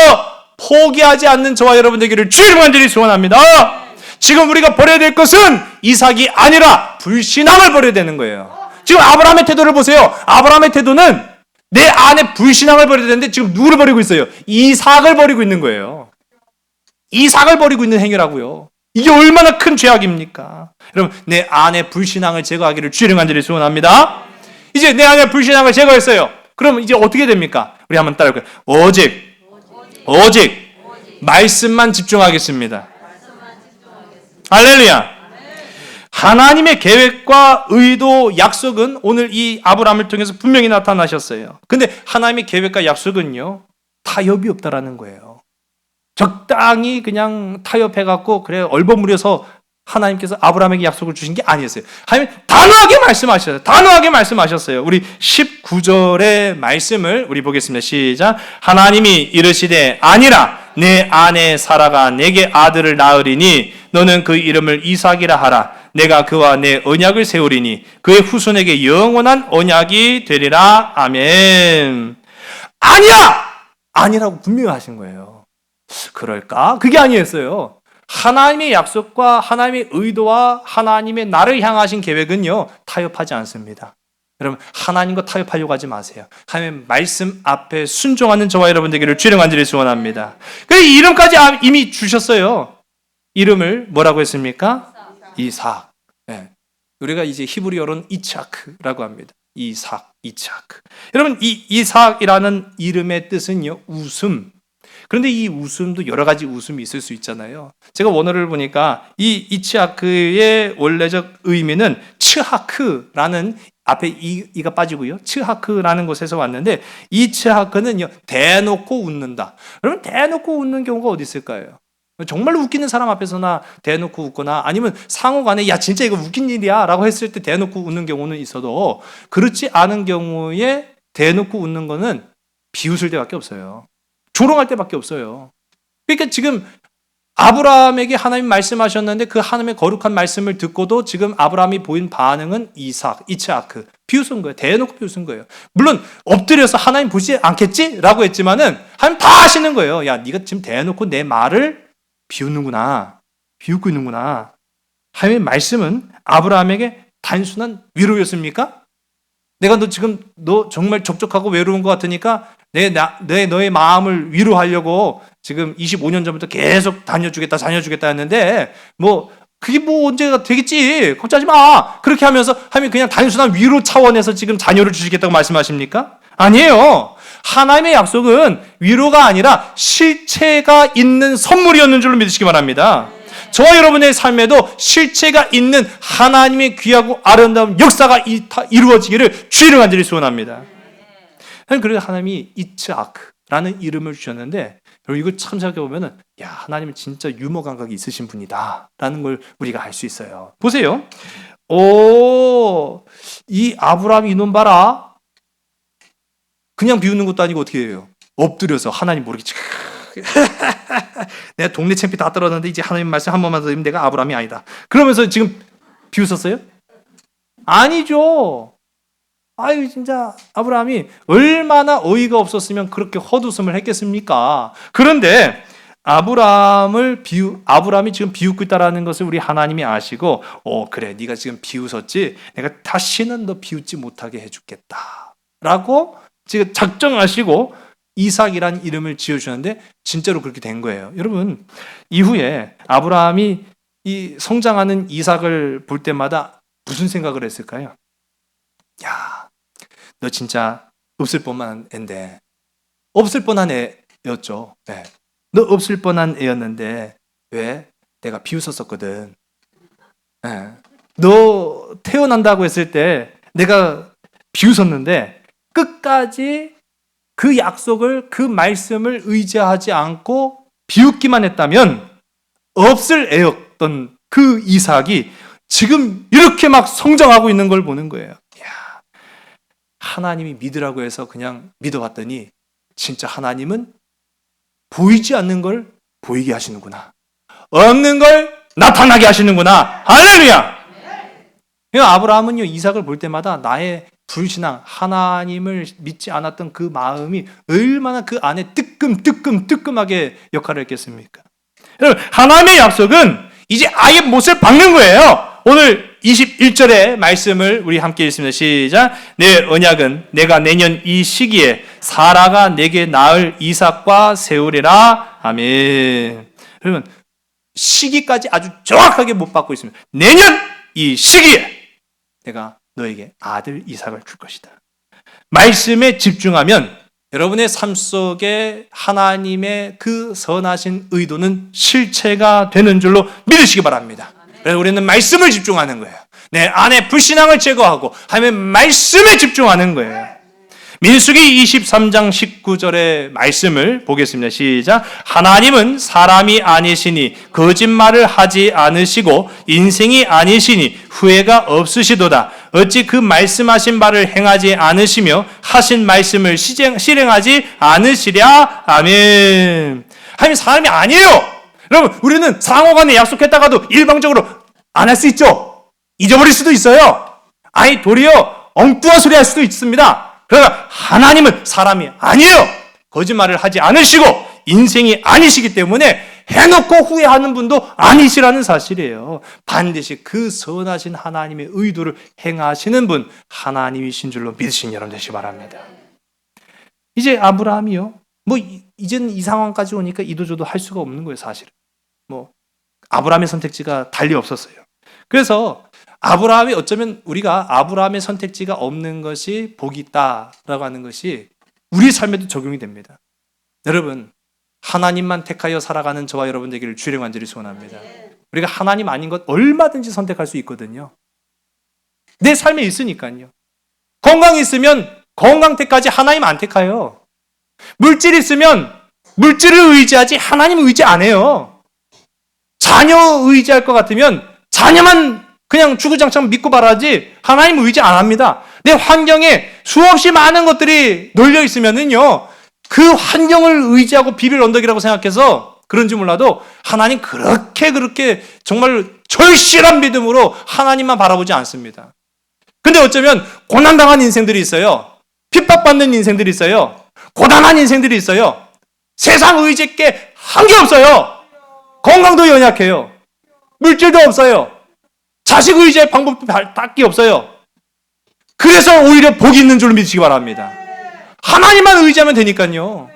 포기하지 않는 저와 여러분 되기를 주님 간절히 소원합니다. 지금 우리가 버려야 될 것은 이삭이 아니라 불신앙을 버려야 되는 거예요. 지금 아브라함의 태도를 보세요. 아브라함의 태도는 내 안에 불신앙을 버려야 되는데 지금 누구를 버리고 있어요? 이삭을 버리고 있는 거예요. 이삭을 버리고 있는 행위라고요. 이게 얼마나 큰 죄악입니까? 여러분 내 안에 불신앙을 제거하기를 주님 간절히 소원합니다. 이제 내 안에 불신앙을 제거했어요. 그럼 이제 어떻게 됩니까? 우리 한번 따라할까요? 오직 말씀만 집중하겠습니다. 할렐루야. 하나님의 계획과 의도, 약속은 오늘 이 아브라함을 통해서 분명히 나타나셨어요. 근데 하나님의 계획과 약속은요 타협이 없다라는 거예요. 적당히 그냥 타협해갖고 그래 얼버무려서 하나님께서 아브라함에게 약속을 주신 게 아니었어요. 하나님 단호하게 말씀하셨어요. 단호하게 말씀하셨어요. 우리 19절의 말씀을 우리 보겠습니다. 시작. 하나님이 이르시되 아니라 내 아내 사라가 내게 아들을 낳으리니 너는 그 이름을 이삭이라 하라. 내가 그와 내 언약을 세우리니 그의 후손에게 영원한 언약이 되리라. 아멘. 아니라고 분명히 하신 거예요. 그럴까? 그게 아니었어요. 하나님의 약속과 하나님의 의도와 하나님의 나를 향하신 계획은요 타협하지 않습니다. 여러분 하나님과 타협하려고 하지 마세요. 하나님의 말씀 앞에 순종하는 저와 여러분 되기를 주님 간절히 소원합니다. 그래서 이름까지 이미 주셨어요. 이름을 뭐라고 했습니까? 이삭. 네. 우리가 이제 히브리어로는 이차크라고 합니다. 이삭, 이츠하크. 여러분, 이 이삭이라는 이름의 뜻은요, 웃음. 그런데 이 웃음도 여러 가지 웃음이 있을 수 있잖아요. 제가 원어를 보니까 이 이츠하크의 원래적 의미는 츠하크라는 앞에 이가 빠지고요. 츠하크라는 곳에서 왔는데 이 츠하크는요, 대놓고 웃는다. 여러분, 대놓고 웃는 경우가 어디 있을까요? 정말 웃기는 사람 앞에서나 대놓고 웃거나 아니면 상호 간에 야 진짜 이거 웃긴 일이야 라고 했을 때 대놓고 웃는 경우는 있어도 그렇지 않은 경우에 대놓고 웃는 거는 비웃을 때밖에 없어요. 조롱할 때밖에 없어요. 그러니까 지금 아브라함에게 하나님 말씀하셨는데 그 하나님의 거룩한 말씀을 듣고도 지금 아브라함이 보인 반응은 이츠하크 비웃은 거예요. 대놓고 비웃은 거예요. 물론 엎드려서 하나님 보시지 않겠지? 라고 했지만은 하나님 다 아시는 거예요. 야 네가 지금 대놓고 내 말을 비웃는구나. 비웃고 있는구나. 하나님의 말씀은 아브라함에게 단순한 위로였습니까? 내가 너 정말 적적하고 외로운 것 같으니까 너의 마음을 위로하려고 지금 25년 전부터 계속 다녀주겠다 했는데 그게 언제가 되겠지. 걱정하지 마. 그렇게 하면서 하나님 그냥 단순한 위로 차원에서 지금 자녀를 주시겠다고 말씀하십니까? 아니에요. 하나님의 약속은 위로가 아니라 실체가 있는 선물이었는 줄로 믿으시기 바랍니다. 저와 여러분의 삶에도 실체가 있는 하나님의 귀하고 아름다운 역사가 이루어지기를 주의를 간절히 소원합니다. 그래서 하나님이 이츠하크라는 이름을 주셨는데 여러분 이거 참 생각해보면 야 하나님은 진짜 유머 감각이 있으신 분이다 라는 걸 우리가 알 수 있어요. 보세요. 이 아브라함 이놈 봐라. 그냥 비웃는 것도 아니고 어떻게 해요? 엎드려서 하나님 모르게 내가 동네 챔피 다 떨었는데 이제 하나님 말씀 한 번만 더 드리면 내가 아브라함이 아니다. 그러면서 지금 비웃었어요? 아니죠. 아유 진짜 아브라함이 얼마나 어이가 없었으면 그렇게 헛웃음을 했겠습니까? 그런데 아브라함이 지금 비웃고 있다라는 것을 우리 하나님이 아시고 그래 네가 지금 비웃었지 내가 다시는 너 비웃지 못하게 해주겠다 라고 지금 작정하시고 이삭이라는 이름을 지어주는데 진짜로 그렇게 된 거예요. 여러분 이후에 아브라함이 이 성장하는 이삭을 볼 때마다 무슨 생각을 했을까요? 야, 너 진짜 없을 뻔한 애인데 없을 뻔한 애였죠. 네. 너 없을 뻔한 애였는데 왜? 내가 비웃었었거든. 네. 너 태어난다고 했을 때 내가 비웃었는데 끝까지 그 약속을 그 말씀을 의지하지 않고 비웃기만 했다면 없을 애였던 그 이삭이 지금 이렇게 막 성장하고 있는 걸 보는 거예요. 이야, 하나님이 믿으라고 해서 그냥 믿어봤더니 진짜 하나님은 보이지 않는 걸 보이게 하시는구나. 없는 걸 나타나게 하시는구나. 할렐루야. 아브라함은요 이삭을 볼 때마다 나의 불신앙, 하나님을 믿지 않았던 그 마음이 얼마나 그 안에 뜨끔하게 역할을 했겠습니까? 여러분, 하나님의 약속은 이제 아예 못을 박는 거예요. 오늘 21절의 말씀을 우리 함께 읽습니다. 시작. 내 언약은 내가 내년 이 시기에 사라가 내게 낳을 이삭과 세우리라. 아멘. 여러분, 시기까지 아주 정확하게 못 받고 있습니다. 내년 이 시기에 내가 너에게 아들 이삭을 줄 것이다. 말씀에 집중하면 여러분의 삶 속에 하나님의 그 선하신 의도는 실체가 되는 줄로 믿으시기 바랍니다. 그래서 우리는 말씀을 집중하는 거예요. 내 안에 불신앙을 제거하고 하나님의 말씀에 집중하는 거예요. 민수기 23장 19절의 말씀을 보겠습니다. 시작. 하나님은 사람이 아니시니 거짓말을 하지 않으시고 인생이 아니시니 후회가 없으시도다. 어찌 그 말씀하신 바를 행하지 않으시며 하신 말씀을 실행하지 않으시랴. 아멘. 하나님 사람이 아니에요. 여러분 우리는 상호간에 약속했다가도 일방적으로 안 할 수 있죠. 잊어버릴 수도 있어요. 아니 도리어 엉뚱한 소리 할 수도 있습니다. 그러나 하나님은 사람이 아니에요. 거짓말을 하지 않으시고 인생이 아니시기 때문에 해놓고 후회하는 분도 아니시라는 사실이에요. 반드시 그 선하신 하나님의 의도를 행하시는 분 하나님이신 줄로 믿으신 여러분 되시기 바랍니다. 이제 아브라함이요. 이제는 이 상황까지 오니까 이도저도 할 수가 없는 거예요. 사실은. 아브라함의 선택지가 달리 없었어요. 그래서 아브라함이 어쩌면 우리가 아브라함의 선택지가 없는 것이 복이 있다라고 하는 것이 우리 삶에도 적용이 됩니다. 여러분, 하나님만 택하여 살아가는 저와 여러분 되기를 주의 간절히 소원합니다. 우리가 하나님 아닌 것 얼마든지 선택할 수 있거든요. 내 삶에 있으니까요. 건강이 있으면 건강 택하지 하나님 안 택해요. 물질이 있으면 물질을 의지하지 하나님 의지 안 해요. 자녀 의지할 것 같으면 자녀만 그냥 주구장창 믿고 바라지 하나님 의지 안 합니다. 내 환경에 수없이 많은 것들이 널려 있으면은요, 그 환경을 의지하고 비빌 언덕이라고 생각해서 그런지 몰라도 하나님 그렇게 정말 절실한 믿음으로 하나님만 바라보지 않습니다. 근데 어쩌면 고난당한 인생들이 있어요. 핍박받는 인생들이 있어요. 고단한 인생들이 있어요. 세상 의지할 게 한 게 없어요. 건강도 연약해요. 물질도 없어요. 자식 의지할 방법도 딱히 없어요. 그래서 오히려 복이 있는 줄로 믿으시기 바랍니다. 하나님만 의지하면 되니까요.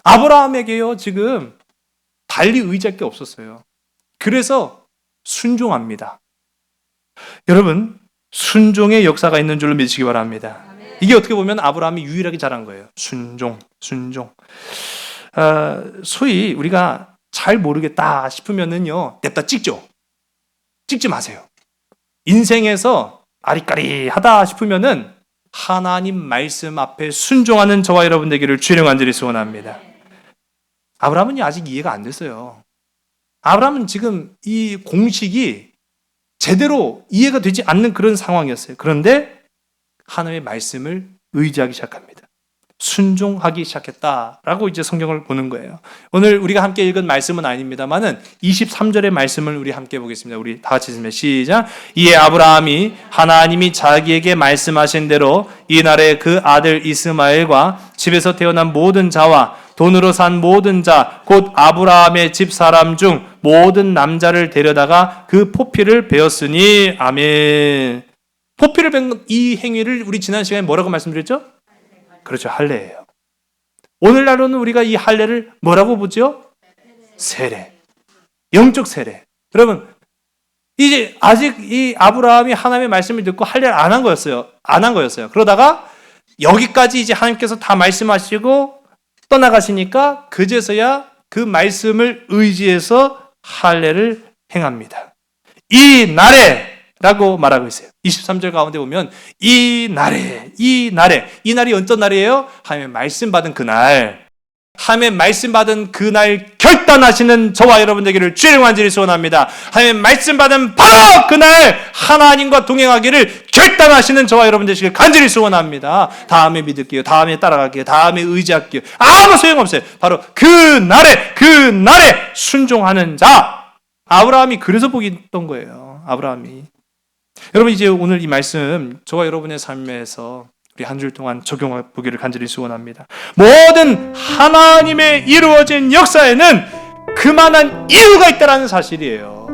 아브라함에게요, 지금 달리 의지할 게 없었어요. 그래서 순종합니다. 여러분, 순종의 역사가 있는 줄로 믿으시기 바랍니다. 이게 어떻게 보면 아브라함이 유일하게 잘한 거예요. 순종. 소위 우리가 잘 모르겠다 싶으면은요, 냅다 찍죠. 찍지 마세요. 인생에서 아리까리하다 싶으면은 하나님 말씀 앞에 순종하는 저와 여러분 되기를 주의 간절히 소원합니다. 아브라함은 아직 이해가 안 됐어요. 아브라함은 지금 이 공식이 제대로 이해가 되지 않는 그런 상황이었어요. 그런데 하나님의 말씀을 의지하기 시작합니다. 순종하기 시작했다라고 이제 성경을 보는 거예요. 오늘 우리가 함께 읽은 말씀은 아닙니다만은 23절의 말씀을 우리 함께 보겠습니다. 우리 다 같이 읽습니다. 시작. 이에 아브라함이 하나님이 자기에게 말씀하신 대로 이날에 그 아들 이스마엘과 집에서 태어난 모든 자와 돈으로 산 모든 자, 곧 아브라함의 집 사람 중 모든 남자를 데려다가 그 포피를 베었으니 아멘. 포피를 벤 이 행위를 우리 지난 시간에 뭐라고 말씀드렸죠? 그렇죠. 할례예요. 오늘날로는 우리가 이 할례를 뭐라고 보죠? 세례. 영적 세례. 여러분, 이제 아직 이 아브라함이 하나님의 말씀을 듣고 할례를 안 한 거였어요. 그러다가 여기까지 이제 하나님께서 다 말씀하시고 떠나가시니까 그제서야 그 말씀을 의지해서 할례를 행합니다. 이 날에 라고 말하고 있어요. 23절 가운데 보면 이 날이 어떤 날이에요? 하나님의 말씀 받은 그날, 하나님의 말씀 받은 그날 결단하시는 저와 여러분 되기를 주의 간절히 소원합니다. 하나님의 말씀 받은 바로 그날 하나님과 동행하기를 결단하시는 저와 여러분 되시길 간절히 소원합니다. 다음에 믿을게요. 다음에 따라갈게요. 다음에 의지할게요. 아무 소용없어요. 바로 그날에 순종하는 자. 아브라함이 그래서 복이 있던 거예요. 아브라함이. 여러분, 이제 오늘 이 말씀 저와 여러분의 삶에서 우리 한 줄 동안 적용해 보기를 간절히 소원합니다. 모든 하나님의 이루어진 역사에는 그만한 이유가 있다는 사실이에요.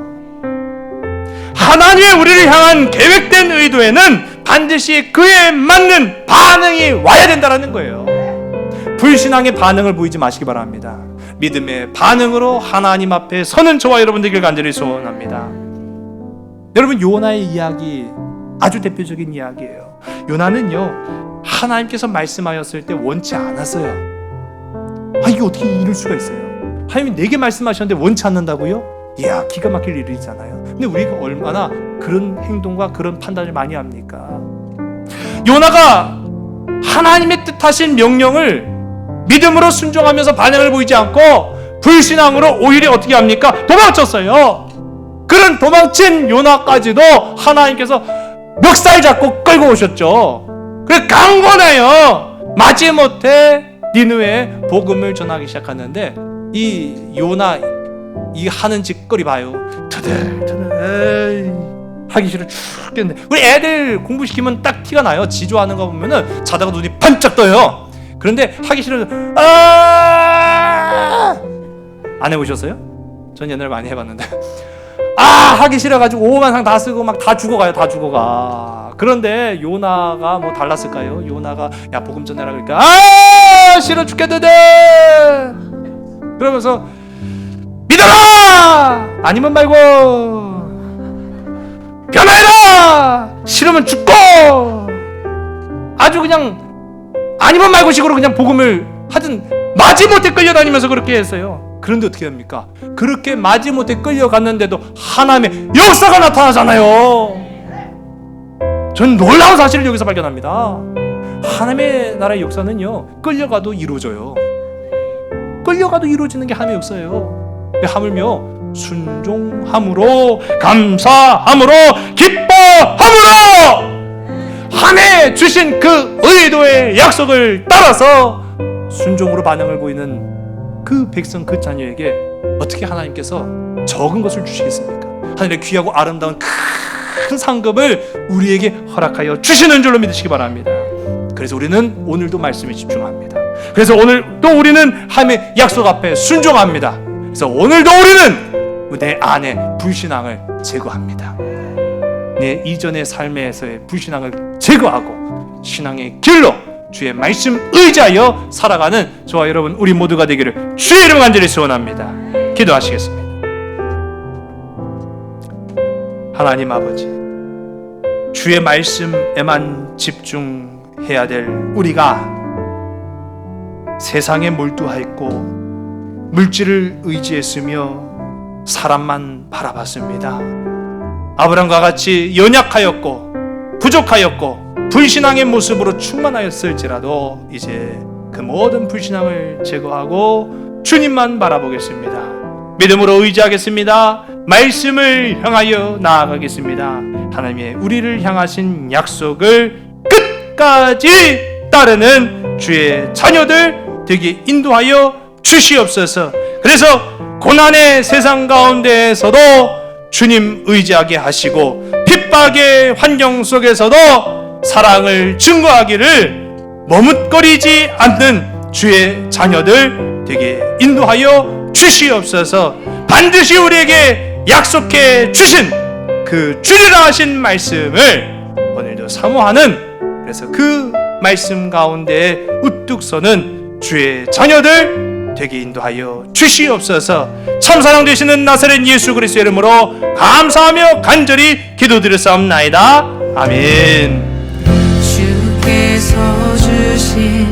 하나님의 우리를 향한 계획된 의도에는 반드시 그에 맞는 반응이 와야 된다는 거예요. 불신앙의 반응을 보이지 마시기 바랍니다. 믿음의 반응으로 하나님 앞에 서는 저와 여러분 되길 간절히 소원합니다. 여러분, 요나의 이야기 아주 대표적인 이야기예요. 요나는요, 하나님께서 말씀하였을 때 원치 않았어요. 이게 어떻게 이럴 수가 있어요? 하나님이 내게 말씀하셨는데 원치 않는다고요? 이야, 기가 막힐 일이잖아요. 근데 우리가 얼마나 그런 행동과 그런 판단을 많이 합니까? 요나가 하나님의 뜻하신 명령을 믿음으로 순종하면서 반응을 보이지 않고 불신앙으로 오히려 어떻게 합니까? 도망쳤어요. 그런 도망친 요나까지도 하나님께서 멱살 잡고 끌고 오셨죠. 그래서 강권해요. 마지못해 니느웨에 복음을 전하기 시작하는데 이 요나 이 하는 짓거리 봐요. 터덜터덜 하기 싫어 죽겠네. 우리 애들 공부시키면 딱 티가 나요. 지조하는 거 보면은 자다가 눈이 반짝 떠요. 그런데 하기 싫어서 안 해보셨어요? 전 옛날에 많이 해봤는데 하기 싫어가지고 오만상 다 쓰고 막 다 죽어가. 그런데 요나가 뭐 달랐을까요? 요나가 야 복음 전해라 그러니까 싫어 죽겠는데 그러면서 믿어라 아니면 말고 변화해라! 싫으면 죽고! 아주 그냥 아니면 말고 식으로 그냥 복음을 하든 마지못해 끌려다니면서 그렇게 했어요. 그런데 어떻게 합니까? 그렇게 마지못해 끌려갔는데도 하나님의 역사가 나타나잖아요. 전 놀라운 사실을 여기서 발견합니다. 하나님의 나라의 역사는요, 끌려가도 이루어져요. 끌려가도 이루어지는 게 하나님의 역사예요. 하물며 순종함으로, 감사함으로, 기뻐함으로 하나님의 주신 그 의도의 약속을 따라서 순종으로 반응을 보이는 그 백성, 그 자녀에게 어떻게 하나님께서 적은 것을 주시겠습니까? 하늘의 귀하고 아름다운 큰 상급을 우리에게 허락하여 주시는 줄로 믿으시기 바랍니다. 그래서 우리는 오늘도 말씀에 집중합니다. 그래서 오늘도 우리는 하나님의 약속 앞에 순종합니다. 그래서 오늘도 우리는 내 안에 불신앙을 제거합니다. 내 이전의 삶에서의 불신앙을 제거하고 신앙의 길로 주의 말씀 의지하여 살아가는 저와 여러분 우리 모두가 되기를 주의 이름 간절히 소원합니다. 기도하시겠습니다. 하나님 아버지, 주의 말씀에만 집중해야 될 우리가 세상에 몰두하였고 물질을 의지했으며 사람만 바라봤습니다. 아브람과 같이 연약하였고 부족하였고 불신앙의 모습으로 충만하였을지라도 이제 그 모든 불신앙을 제거하고 주님만 바라보겠습니다. 믿음으로 의지하겠습니다. 말씀을 향하여 나아가겠습니다. 하나님의 우리를 향하신 약속을 끝까지 따르는 주의 자녀들 되게 인도하여 주시옵소서. 그래서 고난의 세상 가운데에서도 주님 의지하게 하시고 핍박의 환경 속에서도 사랑을 증거하기를 머뭇거리지 않는 주의 자녀들 되게 인도하여 주시옵소서. 반드시 우리에게 약속해 주신 그 주리라 하신 말씀을 오늘도 사모하는, 그래서 그 말씀 가운데에 우뚝 서는 주의 자녀들 되게 인도하여 주시옵소서. 참사랑 되시는 나사렛 예수 그리스도의 이름으로 감사하며 간절히 기도드렸사옵나이다. 아멘. 주께서 주신